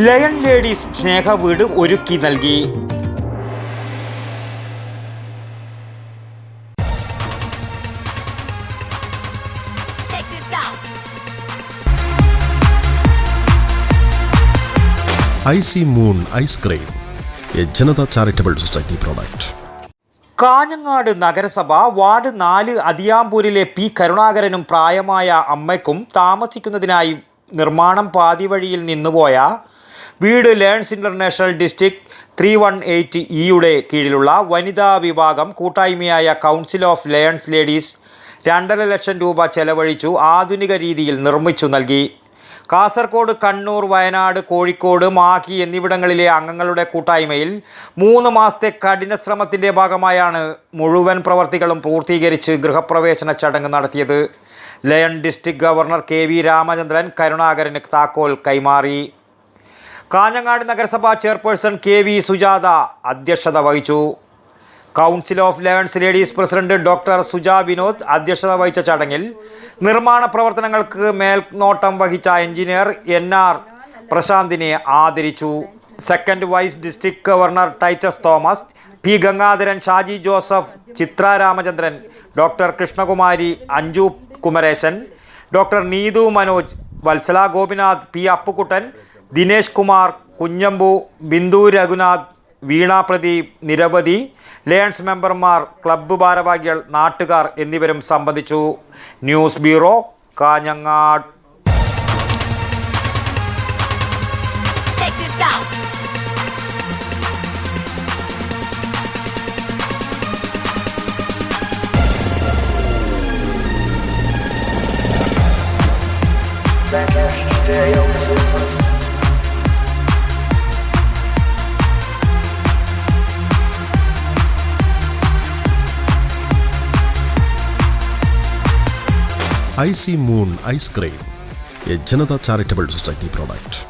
Lion ladies സ്നേഹ വീട് ഒരുക്കി നൽകി. Icy moon ice cream, A Janata charitable society product. Kanhangad നഗരസഭ വാർഡ് 4 അതിയാമ്പൂരിലെ പി കരുണാകരനും പ്രായമായ അമ്മയ്ക്കും താമസിക്കുന്നതിനായി നിർമ്മാണം പാതിവഴിയിൽ നിന്നുപോയ വീട് ലയൺസ് ഇൻ്റർനാഷണൽ ഡിസ്ട്രിക്ട് 318E കീഴിലുള്ള വനിതാ വിഭാഗം കൂട്ടായ്മയായ കൗൺസിൽ ഓഫ് ലയൺസ് ലേഡീസ് 2.5 ലക്ഷം രൂപ ചെലവഴിച്ചു ആധുനിക രീതിയിൽ നിർമ്മിച്ചു നൽകി. കാസർഗോഡ്, കണ്ണൂർ, വയനാട്, കോഴിക്കോട്, മാഹി എന്നിവിടങ്ങളിലെ അംഗങ്ങളുടെ കൂട്ടായ്മയിൽ 3 മാസത്തെ കഠിനശ്രമത്തിൻ്റെ ഭാഗമായാണ് മുഴുവൻ പ്രവർത്തികളും പൂർത്തീകരിച്ച് ഗൃഹപ്രവേശന ചടങ്ങ് നടത്തിയത്. Lion district governor KV Ramachandran കരുണാകരന് താക്കോൽ കൈമാറി. കാഞ്ഞങ്ങാട് നഗരസഭാ ചെയർപേഴ്സൺ KV സുജാത അധ്യക്ഷത വഹിച്ചു. Council of lions ladies president doctor Suja Vinod അധ്യക്ഷത വഹിച്ച ചടങ്ങിൽ നിർമ്മാണ പ്രവർത്തനങ്ങൾക്ക് മേൽനോട്ടം വഹിച്ച എഞ്ചിനീയർ NR പ്രശാന്തിനെ ആദരിച്ചു. Second vice district governor Titus Thomas, P Gangadharan, Shaji Joseph, Chitra Ramachandran, doctor Krishnakumari, Anju Kumaresan, doctor Neethu Manoj, Vatsala Gopinath, P Appukuttan, Dinesh Kumar, Kunhambu, Bindu Raghunath, Veena Pradeep, നിരവധി ലയൺസ് മെമ്പർമാർ, ക്ലബ്ബ് ഭാരവാഹികൾ, നാട്ടുകാർ എന്നിവരും സംബന്ധിച്ചു. News bureau, Kanhangad. Icy moon ice cream, A Janata charitable society product.